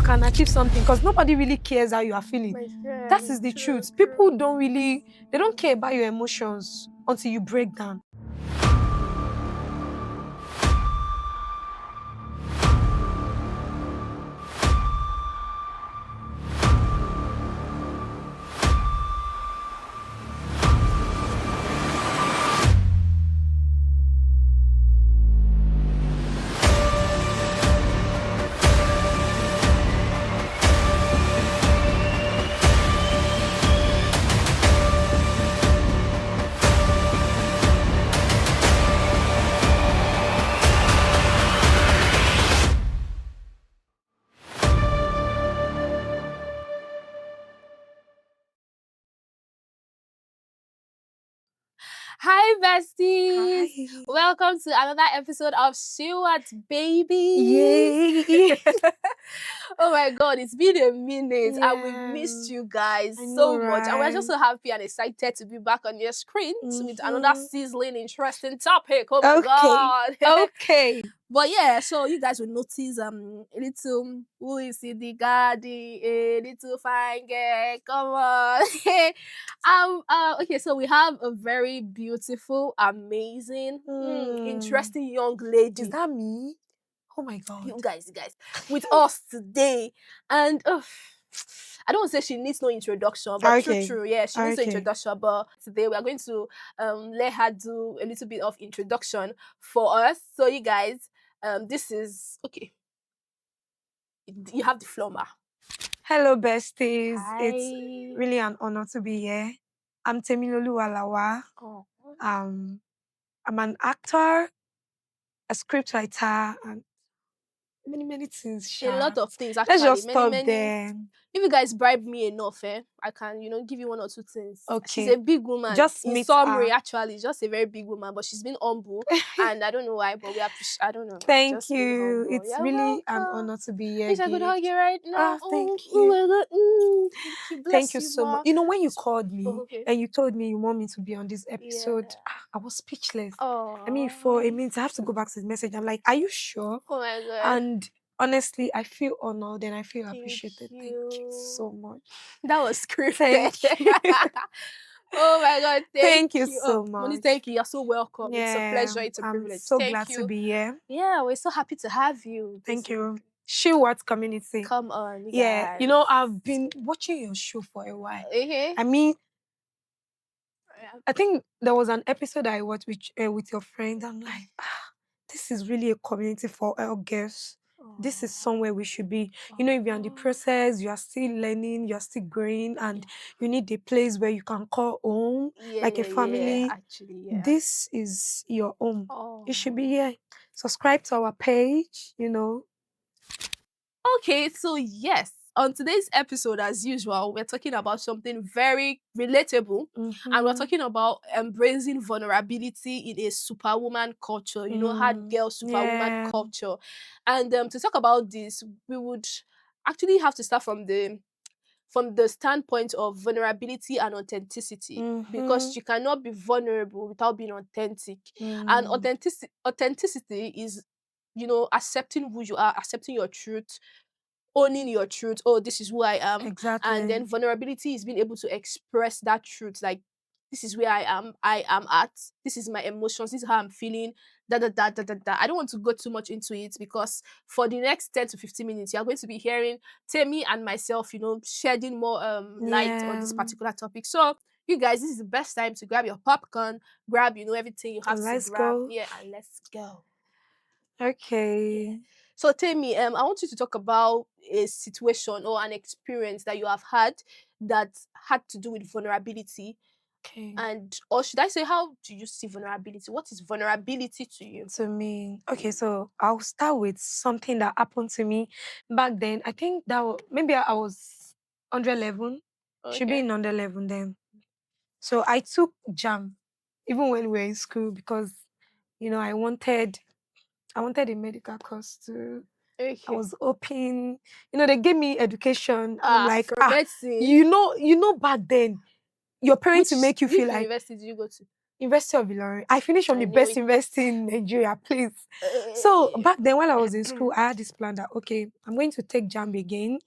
can achieve something because nobody really cares how you are feeling. That is the truth. People they don't care about your emotions until you break down. Hi, besties. Hi. Welcome to another episode of Sheworth, baby. Yay. Oh my God, it's been a minute and we've Yeah. missed you guys I know, so much. And we're right? just so happy and excited to be back on your screens with another Mhm. sizzling, interesting topic. Oh my Okay. God. Okay. But yeah, so you guys will notice a little who is in the garden, a little fine girl. Come on. Okay, so we have a very beautiful, amazing, interesting young lady. Is that me? Oh my God. You guys, with us today. And I don't want to say she needs no introduction, but Okay. true, yeah, she needs no Okay. introduction. But today we are going to let her do a little bit of introduction for us. So you guys, this is okay. You have the floor, ma. Hello, besties. It's Hi. really an honor to be here. I'm Temilolu Alawa. Oh. I'm an actor, a scriptwriter, and many things. A Sha. lot of things Let's actually. just Many, stop many. there. If you guys bribe me enough, I can, give you one or two things. She's Okay. a big woman. Just In meet summary, her. actually, just a very big woman, but she's been humble, and I don't know why, but we appreciate. I don't know. Thank Just being you. humble. It's You're really an welcome. honor to be here, Wish I could hug Gift. you right now. Thank Oh you. my God. Thank you. Bless Thank you you, so much. ma. You know, when you called me Oh, okay. and you told me you want me to be on this episode, Yeah. I was speechless. Oh. I mean, for a minute, I have to go back to the message. I'm like, are you sure? Oh my God. And honestly, I feel honored and I feel Thank appreciated. Thank you you. so much. That was scripted. Thank you. Oh my God, Thank you you. so Moni, much. thank you. You're so welcome. It's a Yeah, pleasure. It's a I'm privilege. so Thank glad to you. be here. Yeah, we're so happy to have you. Thank you. Sheworth community. Come on, you Yeah, guys. you know, I've been watching your show for a while. Okay. I mean, I think there was an episode I watched with your friend. I'm like, this is really a community for all girls. This is somewhere we should be. You know, if you're in the process, you are still learning, you are still growing, and you need a place where you can call home, like a family. Yeah, actually, yeah. This is your home. Oh. You should be here. Subscribe to our page, you know. Okay, so yes, on today's episode, as usual, we're talking about something very relatable, and we're talking about embracing vulnerability in a superwoman culture, hard girl superwoman culture. And to talk about this, we would actually have to start from the standpoint of vulnerability and authenticity, because you cannot be vulnerable without being authentic. And authenticity is, accepting who you are, accepting your truth, owning your truth. Oh, this is who I am. Exactly. And then vulnerability is being able to express that truth, like, this is where I am at, this is my emotions, this is how I'm feeling, da. I don't want to go too much into it, because for the next 10 to 15 minutes you're going to be hearing Temi and myself, shedding more light on this particular topic. So you guys, this is the best time to grab your popcorn, grab everything you have to Let's grab. go. Yeah, and let's go. Okay. So tell me, I want you to talk about a situation or an experience that you have had that had to do with vulnerability. Okay. Or should I say, how do you see vulnerability? What is vulnerability to you? To me, okay, so I'll start with something that happened to me back then. I think maybe I was under 11, should be Okay. in under 11 then. So I took jam even when we were in school because I wanted a medical course too. I Okay. was hoping, they gave me education and I'm like, for medicine. back then your parents will make you feel which like university did you go to? University of Ilorin. I finished from I the knew best it. university in Nigeria, please. So Eh, back then when I was in school, I had this plan that okay, I'm going to take JAMB again.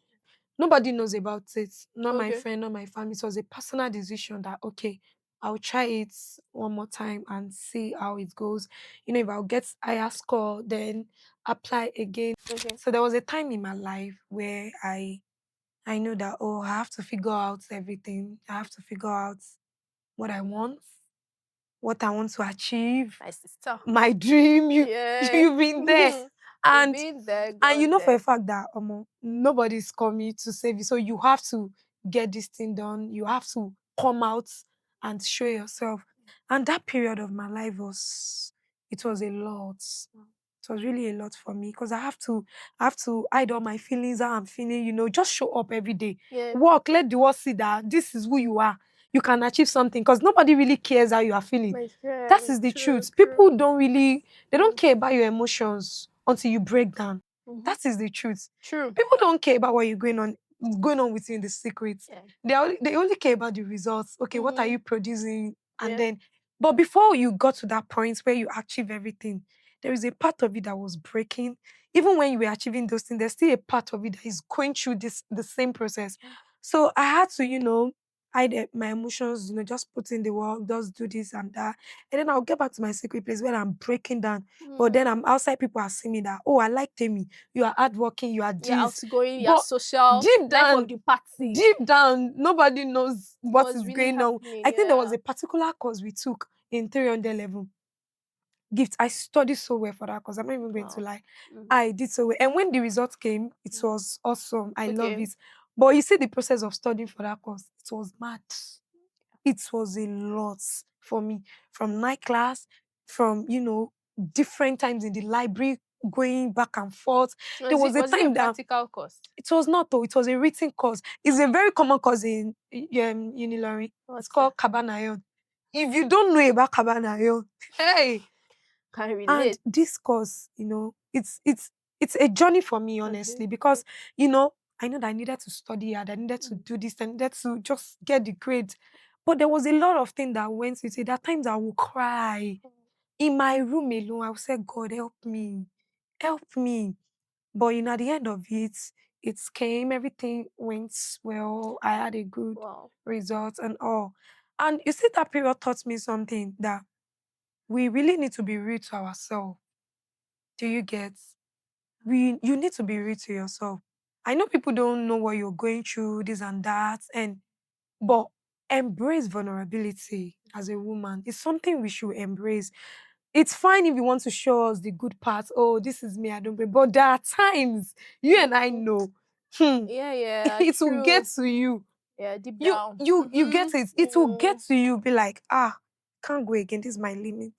Nobody knows about it. Not my okay. friend, not my family. It was a personal decision that okay, I'll try it one more time and see how it goes. You know, if I'll get higher score, then apply again. Okay. So there was a time in my life where I knew that oh, I have to figure out everything. I have to figure out what I want, what I want to achieve, My sister. my dream. Yeah. You've been there, We've and been there, you gone know for a there. fact that nobody's coming to save you. So you have to get this thing done. You have to come out and show yourself. And that period of my life it was a lot. It was really a lot for me because I have to hide all my feelings, how I'm feeling, just show up every day. Yeah. Work, let the world see that this is who you are. You can achieve something because nobody really cares how you are feeling. My That friend. is the True, truth. true. People they don't Mm. care about your emotions until you break down. Mm-hmm. That is the truth. True. People don't care about what you're going on with you in the secrets. Yeah. They only care about the results. Okay, what are Mm-hmm. you producing? And Yeah. then, but before you got to that point where you achieve everything, there is a part of it that was breaking. Even when you were achieving those things, there's still a part of it that is going through the same process. So I had to, hide my emotions, just put in the work, just do this and that. And then I'll get back to my secret place where I'm breaking down. But then Mm. I'm outside, people are seeing me that, oh, I like Temi. You are hardworking, you are You're this. outgoing, you're But social, deep life of down, the party. deep down, nobody knows what What's is really going on. happening? I think there was Yeah. a particular course we took in 300 level. Gift. I studied so well for that course. I'm not even going to Wow. lie. Mm. I did so well. And when the result came, it was awesome. I love Okay. it. But you see the process of studying for that course, it was mad. It was a lot for me. From night class, from different times in the library, going back and forth. There Was was it a was it a time that practical course? it was not though, it was a written course. It's a very common course in Unilori. It's What's that? called Cabanayon. If you don't know about Cabanayon, hey, Can and relate. this course, it's a journey for me, Okay. honestly, because I know that I needed to study hard, I needed to Mm. do this, I needed to just get the grade. But there was a lot of things that went with it. There are times I will cry in my room alone. I will say, God, help me, help me. But at the end of it came, everything went well. I had a good Wow. result and all. And you see, that period taught me something that we really need to be real to ourselves. Do you get? You need to be real to yourself. I know people don't know what you're going through, this and that, but embrace vulnerability as a woman. It's something we should embrace. It's fine if you want to show us the good parts. Oh, this is me, I don't break. But there are times you and I Mhm. know, Yeah, yeah, it will get true. to you. Yeah, deep You down. you you get Mm-hmm. it. It will get Mm. to you. Be like, can't go again. This is my limit.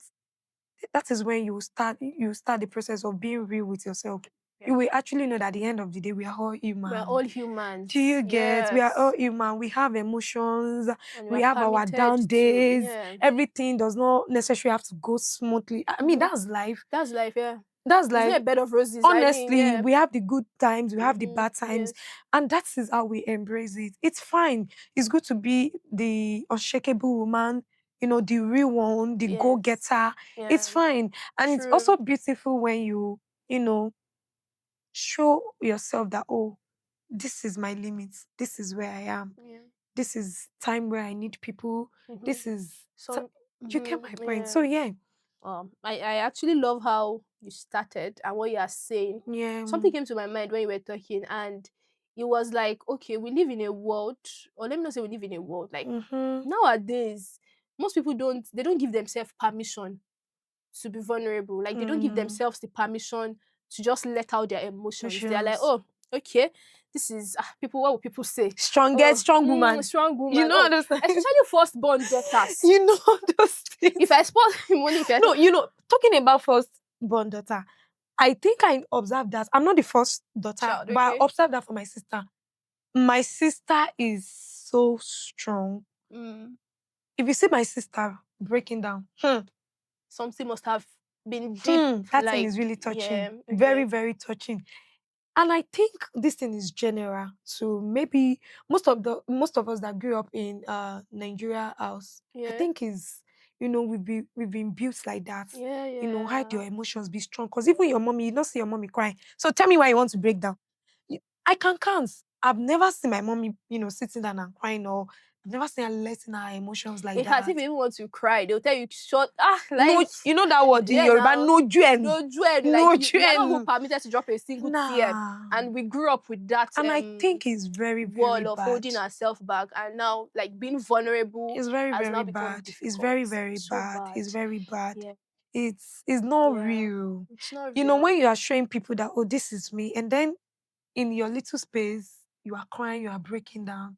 That is when you start the process of being real with yourself. You Yeah. will actually know that at the end of the day, we are all We're human. all Do humans. you get? We are all Yes. human. We have emotions. And we We are have our permitted down to, days. yeah. Everything does not necessarily have to go smoothly. I mean, Mm-hmm. that's life. That's life, yeah. That's It's life. not a bed of roses. I mean, Honestly, yeah. we have the good times, we have the Mm-hmm. bad times, Yes. and that is how we embrace it. It's fine. It's good to be the unshakable woman, the real one, the Yes. go-getter. It's Yeah. fine. And it's True. also beautiful when you know, show yourself that, oh, this is my limits. This is where I am. Yeah. This is time where I need people. Mm-hmm. This is Some. you get Mm-hmm. my point. So Yeah. yeah. I actually love how you started and what you are saying. Yeah. Something came to my mind when you were talking, and it was like, okay, we live in a world, or let me not say we live in a world. Like Mm-hmm. nowadays, most people don't give themselves permission to be vulnerable. Like they don't give Mm, themselves the permission to just let out their emotions. They are like, emotions. oh, okay, this is people. What would people say? Strongest, Oh, strong woman. strong You woman. know Oh, understand? especially firstborn daughters. You know those If things. I spot money, if I No, talking about first born daughter, I think I observed that. I'm not the first daughter, child, but I okay. observed that for my sister. My sister is so strong. Mm. If you see my sister breaking down, Something must have been deep. that thing Like, is really touching. yeah, Very, okay. very touching. And I think this thing is general to maybe most of us that grew up in Nigeria house. I Yeah. think is we've been built like that. Yeah, Hide your yeah. emotions, be strong. Because even your mommy, you don't see your mommy cry. So tell me why you want to break down. I can count. I've never seen my mommy, sitting down and crying, or I've never seen her letting her emotions like In fact, if that. you even want to cry, they'll tell you short No, like you know that word, the yeah Yoruba, now. no juenu. No dread, like No you are not even juenu. permitted to drop a single tear. Nah. And we grew up with that And I think it's very, very wall of bad. holding ourselves back, and now like being vulnerable It's very, has now very become bad. It's difficult. very, very So bad. bad. It's very bad. Yeah. It's not Yeah. real. It's not real. When you are showing people that, oh, this is me, and then in your little space, you are crying, you are breaking down.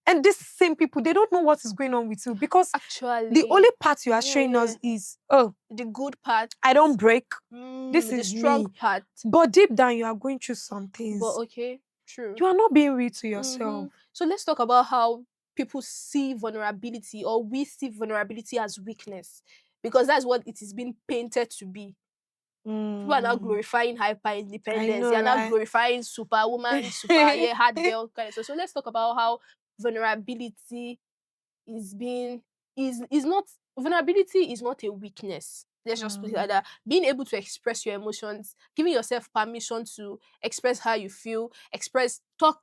And these same people, they don't know what is going on with you, because the Actually, only part you are yeah, showing yeah. us is, oh, The good part, I don't break. This the is strong me. part. But deep down, you are going through some But things. okay, true. You are not being real to Mm-hmm. yourself. So let's talk about how people see vulnerability, or we see vulnerability as weakness, because that's what it is being painted to be. People are now Mm, glorifying hyper I independence. They know, are now right? glorifying superwoman, super yeah, hard girl kind of stuff. So let's talk about how vulnerability is being is not vulnerability is not a weakness. Let's just put it like Mm, that. Being able to express your emotions, giving yourself permission to express how you feel, talk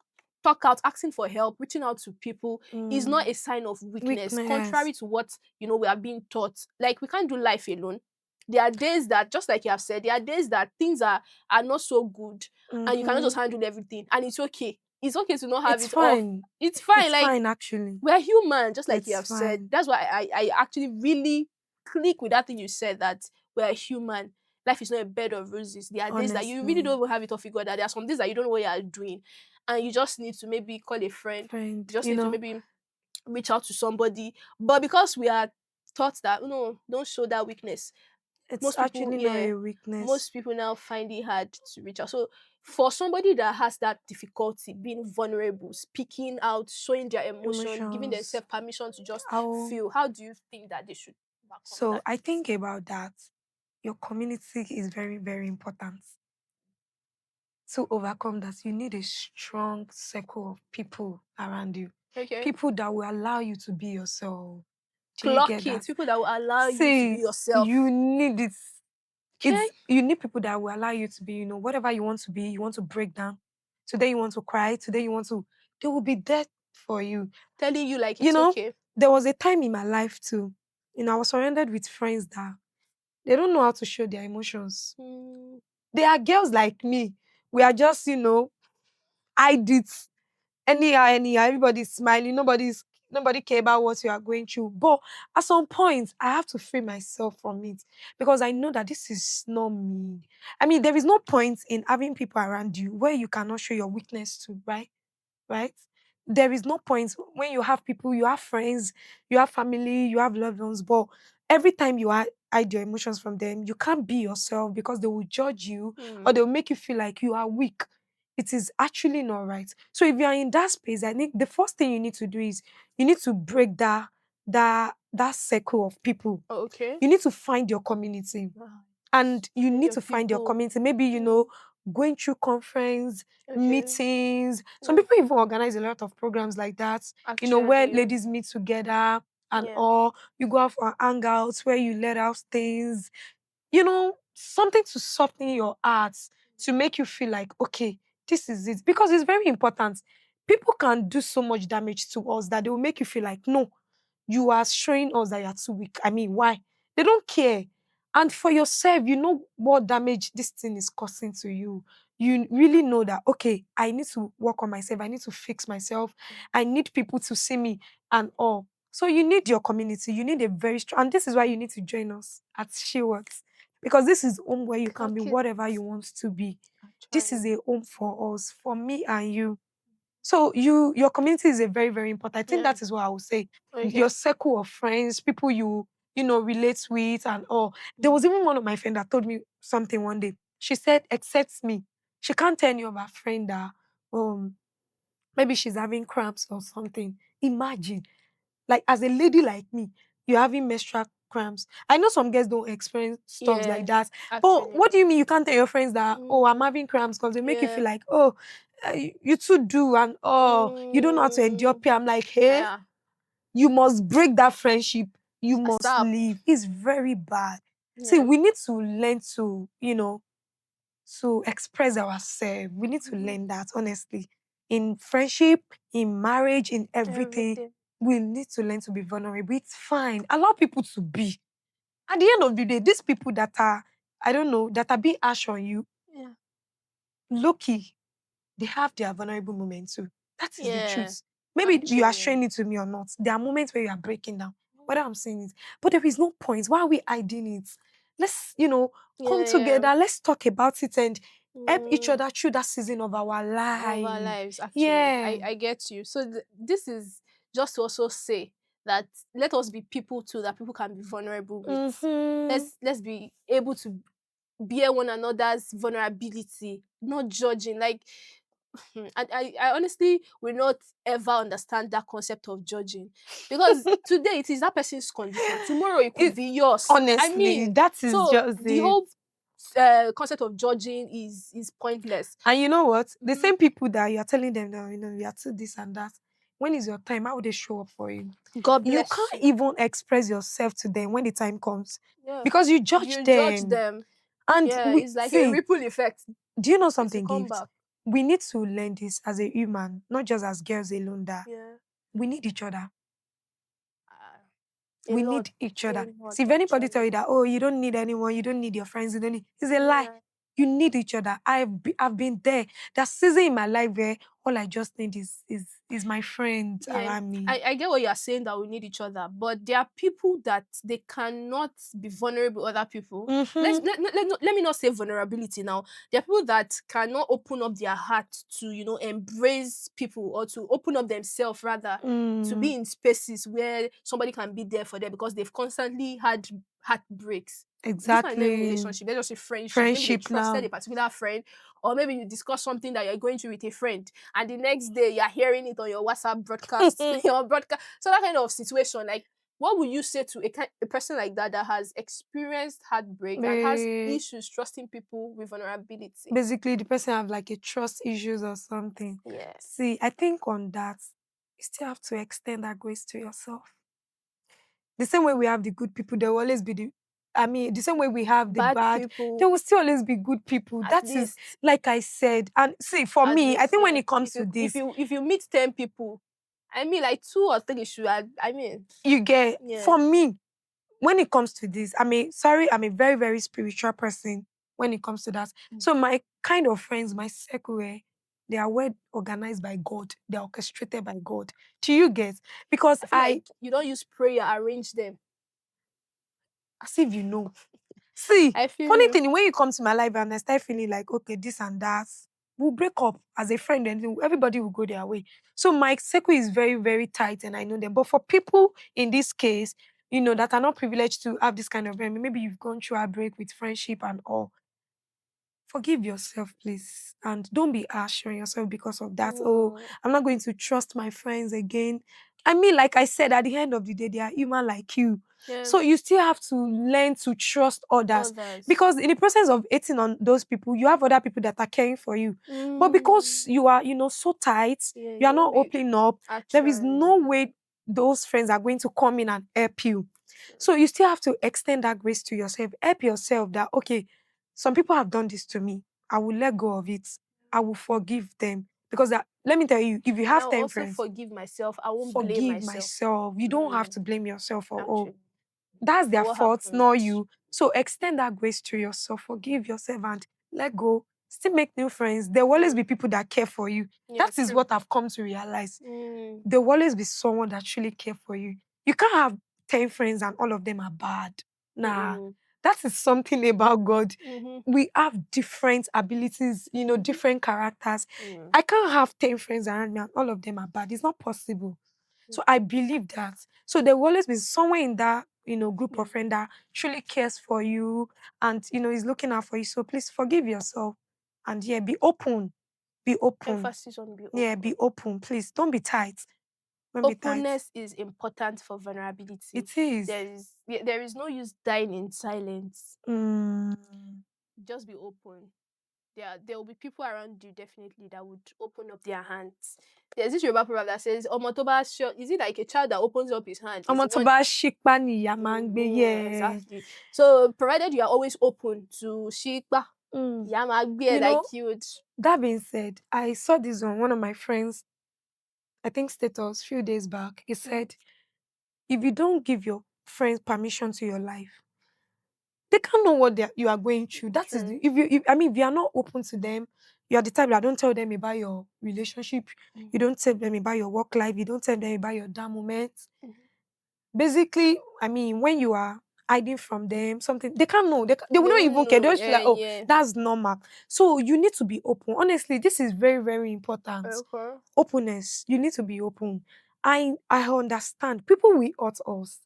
out, asking for help, reaching out to people is not mm. a sign of weakness, Weakness. contrary to what we are being taught. Like we can't do life alone. There are days that, just like you have said, there are days that things are not so good, and you cannot Mm-hmm. just handle everything. And it's okay. It's okay to not have It's it off. fine. It's fine. It's Like fine, actually. we're human, just like you It's have said. fine. That's why I actually really click with that thing you said, that we're human. Life is not a bed of roses. There are days that you really Honestly. don't even have it all figured out. There are some days that you don't know what you are doing. And you just need to maybe call a friend. Friend, You just need to maybe reach out to somebody. But because we are taught that, no, don't show that weakness, it's most people, actually not yeah, a weakness. most people now find it hard to reach out. So for somebody that has that difficulty being vulnerable, speaking out, showing their emotion, giving Emotions. themselves permission to just How feel, how do you think that they should overcome So that? I think about that. Your community is very, very important. To overcome that, you need a strong circle of people around you. Okay. People that will allow you to be yourself. Do you get Clock that? it. People that will allow you to be See, you yourself. need it. Okay. You need people that will allow you to be, whatever you want to be, you want to break down. Today you want to cry, today you want to, they will be there for you. Telling you like You it's know, okay. there was a time in my life too. I was surrounded with friends that they don't know how to show their emotions. Mm, They are girls like me. We are just, hide it anyhow, anyhow. Everybody's smiling. Nobody care about what you are going through. But at some point, I have to free myself from it, because I know that this is not me. I mean, there is no point in having people around you where you cannot show your weakness to, right? Right? There is no point when you have people, you have friends, you have family, you have loved ones, but every time you hide your emotions from them, you can't be yourself, because they will judge you, or mm, they'll make you feel like you are weak. It is actually not right. So if you are in that space, I think the first thing you need to do is you need to break that circle of people. okay. You need to find your community, Ah, and you find need your to find your people. community. Maybe, Mm, going through conference, okay. meetings. Some Mm, people even organize a lot of programs like that, where actually. ladies meet together and Yeah. all. You go out for hangouts where you let out things, something to soften your heart, to make you feel like, okay, this is it. Because it's very important. People can do so much damage to us that they will make you feel like, no, you are showing us that you're too weak. I mean, why? They don't care. And for yourself, you know what damage this thing is causing to you. You really know that, okay, I need to work on myself. I need to fix myself. I need people to see me and all. So you need your community. You need a very strong, and this is why you need to join us at Sheworth, because this is home where you can be Clock it. whatever you want to be. This is Actually. a home for us, for me and you. So your community is a very, very important. I think Yeah. that is what I would say. Your Okay. circle of friends, people relate with and all. There Mm. was even one of my friends that told me something one day. She said, except me, she can't tell any of her friend that maybe she's having cramps or something. Imagine, like, as a lady like me, you're having menstrual cramps. I know some girls don't experience stuff like that. Yes, But actually. what do you mean you can't tell your friends that, oh, I'm Mm, having cramps? Because they make you feel yeah. like, oh, you too do, and oh, you don't know how to endure Mm, pain. I'm like, hey, yeah. you must break that friendship. You must Stop. leave. It's very bad. See, Yeah. we need to learn to, to express ourselves. We need to Mhm. learn that, honestly. In friendship, in marriage, in everything, Everything. we need to learn to be vulnerable. It's fine. Allow people to be. At the end of the day, these people that are, I don't know, that are being harsh on you, Yeah. lucky, they have their vulnerable moments too. That is the Yeah. truth. Maybe you are Actually. showing it to me or not. There are moments where you are breaking down. Whether I'm saying it, but there is no point. Why are we hiding it? Let's, come Yeah, yeah. together. Let's talk about it and help each Mm, other through that season of our of our life. lives, actually. Yeah. I get you. So this is just to also say that let us be people too that people can be vulnerable with. Mm-hmm. Let's be able to bear one another's vulnerability, not judging. Like I honestly will not ever understand that concept of judging, because today it is that person's condition, tomorrow it could It, be yours. I honestly, mean, that is so just the it. whole concept of judging is pointless. And you know what? The Mhm. same people that you're telling them now, we are to this and that. When is your time? How would they show up for you? God You bless can't you. even express yourself to them when the time comes Yeah, because you judge you judge them. them. And Yeah, we it's like a see, ripple effect. do you know It's a something, Gift? comeback. We need to learn this as a human, not just as girls alone, that Yeah, we need each other. uh, We need each a other. lot See, if anybody tell actually. you that, oh, you don't need anyone, you don't need your friends, you don't need, it's a lie. Yeah. You need each other. I've been there. That season in my life where all I just need is my friends Yeah, around me. I get what you're saying, that we need each other, but there are people that they cannot be vulnerable with other people. Mm-hmm. Let me not say vulnerability now. There are people that cannot open up their heart to, embrace people, or to open up themselves rather, to Mm, be in spaces where somebody can be there for them because they've constantly had heartbreaks. This one is not even exactly. relationship, let's just say friendship. Maybe they Friendship trusted now. a particular friend, or maybe you discuss something that you're going through with a friend, and the next day you're hearing it on your WhatsApp broadcast, your broadcast. So that kind of situation, like, what would you say to a person like that that has experienced heartbreak and has Ba- issues trusting people with vulnerability? Basically, the person have like a trust issues or something. Yeah. See, I think on that, you still have to extend that grace to yourself. The same way we have the good people, there will always be the same way we have the Bad bad, there people, will still always be good people. at That is, least, like I said. And see, for me, I think when yes. it comes If to you if this, you if you meet 10 people, I mean, like, two or three should, I mean, you get, yeah. for me, when it comes to this, I'm a very, very spiritual person when it comes to that. Mm. So my kind of friends, my circle, they are well organized by God. They're orchestrated by God. Do you get? Because I feel like you don't use prayer, arrange them. as if you know. See, I feel funny you. thing, when you come to my life and I start feeling like, okay, this and that, we'll break up as a friend and then everybody will go their way. So my circle is very, very tight and I know them. But for people in this case, that are not privileged to have this kind of maybe you've gone through a break with friendship and all, forgive yourself, please. And don't be harsh on yourself because of that. Oh, Mm, I'm not going to trust my friends again. I mean, like I said, at the end of the day, they are human like you. So you yes. still have to learn to trust others. Others. Because in the process of hating on those people, you have other people that are caring for you. But because Mm, you are, so tight, yeah, you you are not won't be opening up, there is no actually. way those friends are going to come in and help you. So you still have to extend that grace to yourself. Help yourself that, okay, some people have done this to me. I will let go of it. I will forgive them. Because let me tell you, if you And have I'll 10 also friends, forgive myself. I won't blame forgive myself. myself. You don't have Mm, to blame yourself for, oh, actually, that's for their what fault, happened. not you. So extend that grace to yourself. Forgive yourself and let go. Still make new friends. There will always Mm, be people that care for you. yeah, That is true. what I've come to realize. Mm, There will always be someone that truly care for you. You can't have 10 friends and all of them are bad. Nah, mm, that is something about God. mm-hmm, We have different abilities, mm-hmm, different characters. mm, I can't have 10 friends around me and all of them are bad. It's not possible. mm, So I believe that. So there will always be someone in that, group yeah. of friends that truly cares for you and, is looking out for you. So please forgive yourself and yeah, be open. Be open. Emphasis on be Yeah, be open. open. Please don't be tight. Don't be tight. Openness is important for vulnerability. It is. There is no use dying in silence. Mm, Just be open. There will be people around you definitely that would open up their hands. There's this Yoruba proverb that says, Omotoba short. Is it like a child that opens up his hand? Is Ọmọ the tó one. bá ṣípá ni ìyá máa ń gbé. Mhm, Yeah. exactly. So provided you are always open to shikpa, Mm. yamagbe You know, like you. that being said, I saw this on one of my friends, I think status, few days back. He said, if you don't give your friends permission to your life, they can't know what you are going through. That is, True. I mean, if you are not open to them, you are the type that don't tell them about your relationship, you don't tell them about your work life, you don't tell them about your down moments. Basically, I mean, when you are hiding from them, something they can't know. They will They not won't even care. They'll know. just feel like, oh, Yeah. that's normal. So you need to be open. Honestly, this is very, very important. Okay. Openness. You need to be open. I understand. People will hurt us.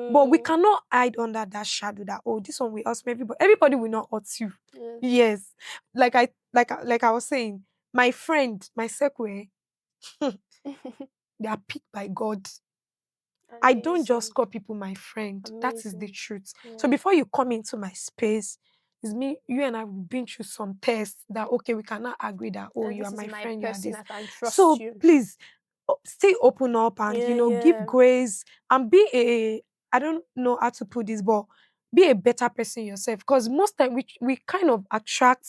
But we Mm, cannot hide under that shadow that, oh, this one will hurt me. Everybody will not hurt you. yes. Yes. Like I was saying, my friend, my circle, they are picked by God. I don't just Amazing. call people my friend. That is the Amazing. truth. So Yeah. before you come into my space, it's me, you and I have been through some tests that okay, we cannot agree that oh, And you are this is my my friend, you are person. this. I can trust So you. please stay open up and Yeah, give yeah. grace and be a I don't know how to put this, but be a better person yourself. Because most time we kind of attract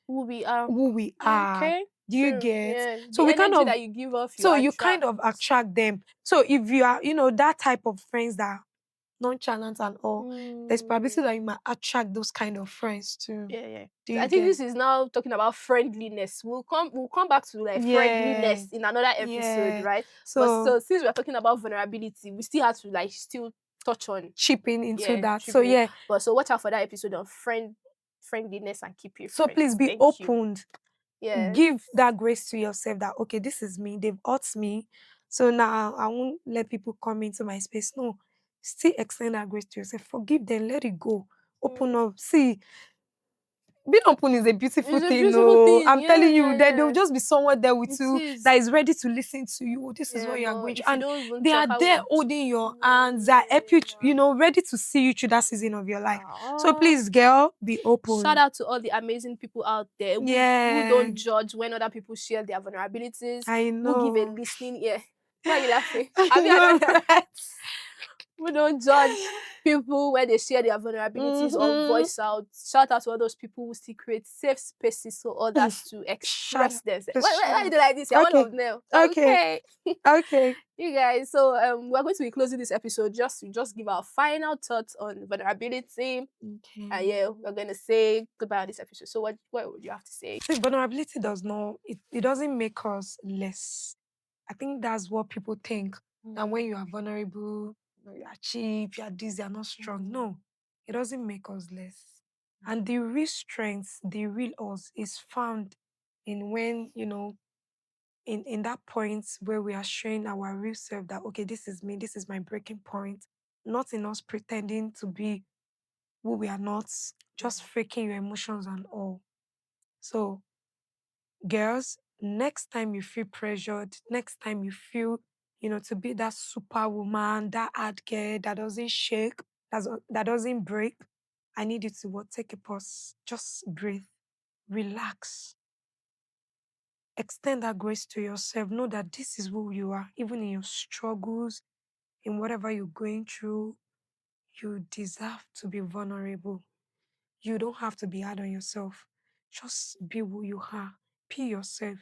Who we are. who we are. Okay. Do you True. get? Yeah. So The we kind energy of that you give off, you so you kind attract. of attract them. So if you are, that type of friends that are nonchalant and all, there's probability Mm. that you might attract those kind of friends too. Yeah, yeah. Do So I you think get? this is now talking about friendliness. We'll come back to like Yeah, friendliness in another episode, yeah. right? But So so since we're talking about vulnerability, we still have to like still touch on chipping into that. So chipping in. yeah. But so watch out for that episode on friendliness and keep your So please friends. be Thank you. opened. Yes. Give that grace to yourself that okay, this is me. They've hurt me. So now I won't let people come into my space. No. Still extend that grace to yourself. Forgive them. Let it go. Open Mm. up. See, being open is a beautiful It's a thing. beautiful No, thing. I'm Yeah, telling you, yeah, there will yeah. just be someone there with It you is. that is ready to listen to you. Oh, this is Yeah, what you are but going through. if you And don't even they talk, are how there would holding your hands, that help you, ready to see you through that season of your life. So Ah. please, girl, be Shout open. out to all the amazing people out there who Yeah, don't judge when other people share their vulnerabilities, I who give a know. listening ear. Why are you laughing? I I mean, I know, don't right? who don't judge people when they share their vulnerabilities or Mm-hmm. voice out. Shout out to all those people who still create safe spaces so others to Shut express up. themselves. Just Why shut you up. do like this? You're one Okay. of them. Okay. Okay. Okay. You guys, so we're going to be closing this episode just to just give our final thoughts on vulnerability. And Okay. yeah, we're gonna say goodbye on this episode. So what would you have to say? See, vulnerability does not, it doesn't make us less. I think that's what people think. That when you are vulnerable, you are cheap, you are this, you are not strong. No, it doesn't make us less. And the real strength, the real us is found in when, in that point where we are showing our real self that, okay, this is me, this is my breaking point. Not in us pretending to be who we are not, just faking your emotions and all. So girls, next time you feel pressured, next time you feel, to be that superwoman, that hard girl that doesn't shake, that doesn't break, I need you to what? Take a pause. Just breathe. Relax. Extend that grace to yourself. Know that this is who you are, even in your struggles, in whatever you're going through, you deserve to be vulnerable. You don't have to be hard on yourself. Just be who you are. Be yourself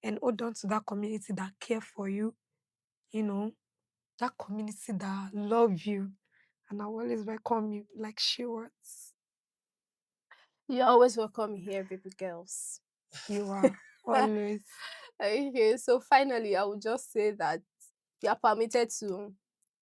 and hold on to that community that care for you, you know, that community that love you. And I always welcome you like Sheworth. You're always welcome here, baby girls. You are always. Okay, so finally, I would just say that you are permitted to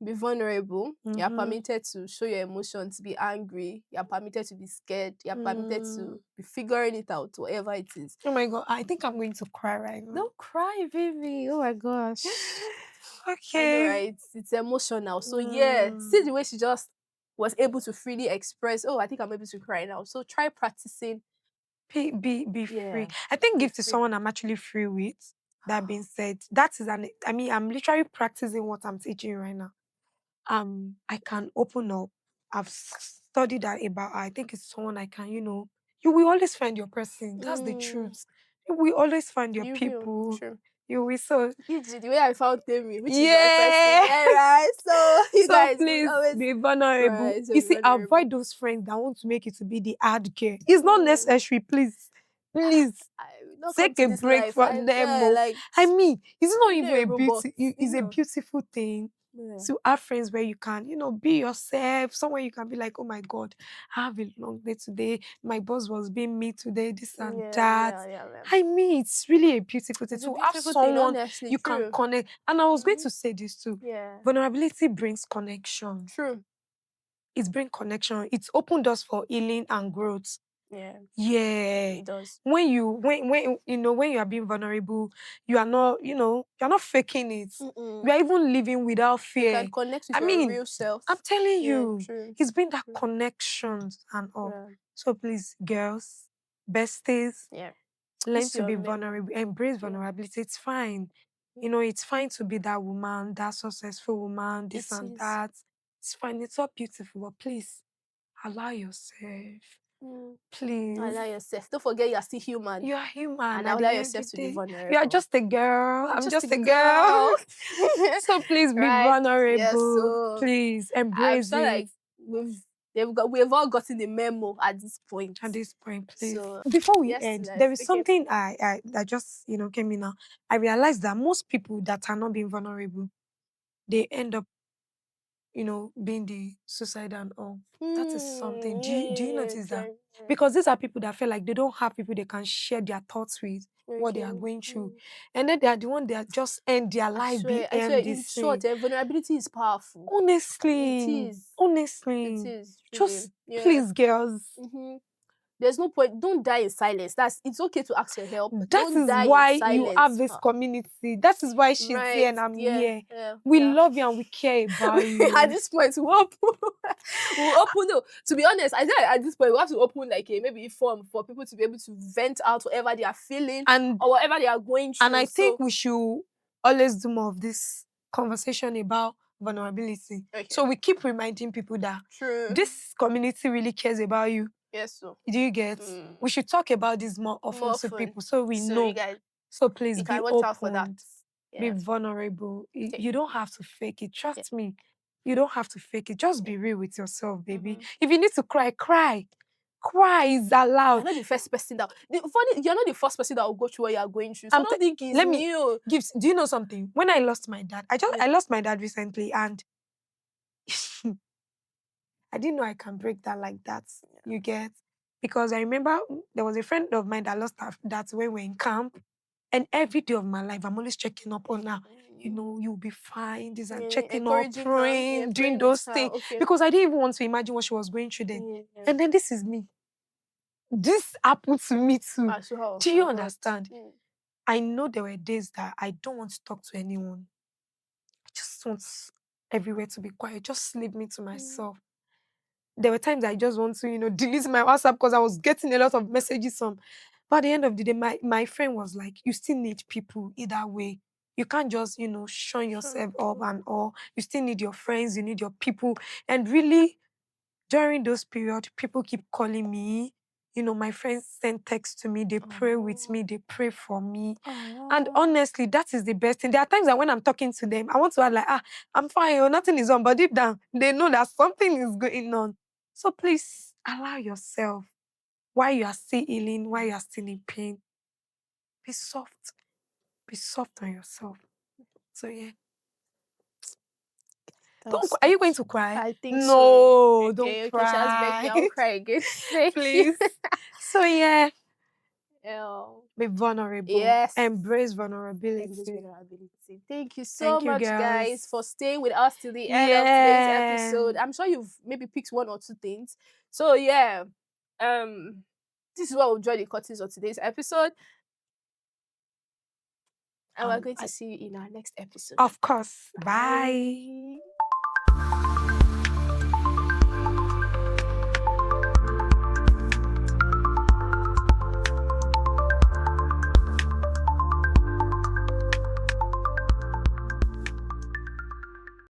be vulnerable. You are Mm-hmm. permitted to show your emotions, to be angry. You are permitted to be scared. You are permitted Mm. to be figuring it out, whatever it is. Oh my god, I think I'm going to cry right now. Don't cry, baby. Oh my gosh. I know, Okay. right? It's emotional. So yeah, see Mm. the way she just was able to freely express. Oh, I think I'm able to cry now. So try practicing. Be free. Yeah, I think be gift is free. someone I'm actually free with. That being said, that is I mean, I'm literally practicing what I'm teaching you right now. I can open up. I've studied that about her. I think it's someone I can, you will always find your person. That's the Mm, truth. You will always find your you will for people. sure. You will so. The way I found Temi, which is my person. Yeah. Yeah, right. So you So guys would please always be vulnerable. rise You and see, vulnerable. avoid those friends that want to make you to be the hard girl. It's not Mm. necessary, please. Please I will not come take to a this break life. from I them. swear, Oh. like I mean, it's not I'm not even a a robot, beauty. you It's a know. beautiful thing Yeah. to have friends where you can, be yourself. Somewhere you can be like, oh my God, I have a long day today. My boss was being me today, this and Yeah, that. yeah. I mean, it's really a beautiful thing It's a to have beautiful thing, someone honestly. you can True. connect. And I was going Mm-hmm. to say this too. Yeah. Vulnerability brings connection. True. It brings connection. It's opened doors for healing and growth. Yeah. Yeah. It does. When when you are being vulnerable, you are not, you're not faking it. You Mm-mm. are even living without You can fear. connect with I your mean, real I'm self. telling Yeah, you, true. it's been that True. connections and all. Yeah. So please, girls, besties, Yeah. learn This is to your be memo. vulnerable, embrace Yeah. vulnerability. It's fine. Mm. It's fine to be that woman, that successful woman, It this and is. that. It's fine. It's all beautiful, but please allow yourself. Mm. Please. Allow yourself. Don't forget you're still human. You are human And at allow the end of yourself the to be day. You are vulnerable. just a girl. I'm I'm just a just a girl. girl. So please be Right? Yes, vulnerable. so Please I'm embrace sure it like we've all gotten the memo at this point. at this point, please. So Before we yes to end, life. there is Okay. something I just came in now. I realized that most people that are not being vulnerable, they end up being the suicide and all. That is something. Do you Yeah, notice that? try. Yeah. Because these are people that feel like they don't have people they can share their thoughts with, what they Okay. are going through. Mm. And then they are the one that just end their life I swear, BM in this thing. short, vulnerability is powerful. It Honestly, is. It honestly. is, truly. Just Yeah. please, girls. Mm-hmm. There's no point. Don't die in silence. It's okay to ask for help. That Don't is die in why you have silence. this Huh. community. That is why she's here Right. and I'm Yeah. here. Yeah. We Yeah. love you and we care about At you. this point, we'll open. We'll open. No, to be honest, I think at this point we have to open like a maybe a form for people to be able to vent out whatever they are feeling And or whatever they are going And I through. think So we should always do more of this conversation about vulnerability. okay, So we keep reminding people that true. this community really cares about you. Yes, so Do you get? We should talk about this more often more to fun. people so we So you know. guys, So please you be can watch out for that. open, be Yeah. vulnerable. Okay. You don't have to fake it. Yeah. Trust me. You don't have to fake it. Just Yeah. be real with yourself, baby. Mm-hmm. If you need to cry, cry. Cry is You're allowed. not the first person that you're not the first person that will go through what you are going through. So I I'm t- don't think it's Let me new. give. Do you know something? When I lost my dad, Yeah. I lost my dad recently, and I didn't know I can break that like that. You get? Because I remember there was a friend of mine that lost that when we were in camp, and every day of my life, I'm always checking up on her. You'll be fine. This and Yeah, checking up, encouraging her, yeah, praying, doing praying with those her. things. Okay. Because I didn't even want to imagine what she was going through then. Yeah. And then this is me. This happened to me too. I saw Do her. you I heard. understand? I know there were days that I don't want to talk to anyone. I just want everywhere to be quiet. Just leave me to myself. There were times I just want to, delete my WhatsApp because I was getting a lot of messages from. But at the end of the day, my friend was like, you still need people either way. You can't just, shun yourself up and all. You still need your friends, you need your people. And really, during those periods, people keep calling me. My friends send text to me, they pray with me, they pray for me. And honestly, that is the best thing. There are times that when I'm talking to them, I want to add like, I'm fine, nothing is on. But deep down, they know that something is going on. So please allow yourself, while you are still healing, while you are still in pain, be soft. Be soft on yourself. So yeah. That Don't. was Are you going touch. to cry? I think so. No, don't Okay, she has begged me. cry. I will cry again. Thank you. Please. So yeah. Yeah. Be vulnerable. Yes. Embrace Embrace vulnerability. vulnerability. Thank you so Thank you, much, guys, girls. for staying with us till the end of today's Yeah. episode. I'm sure you've maybe picked one or two things. So yeah, um, this is what we'll draw the curtains of today's episode, and we're going to I, see you in our next episode. of course. Bye. Bye.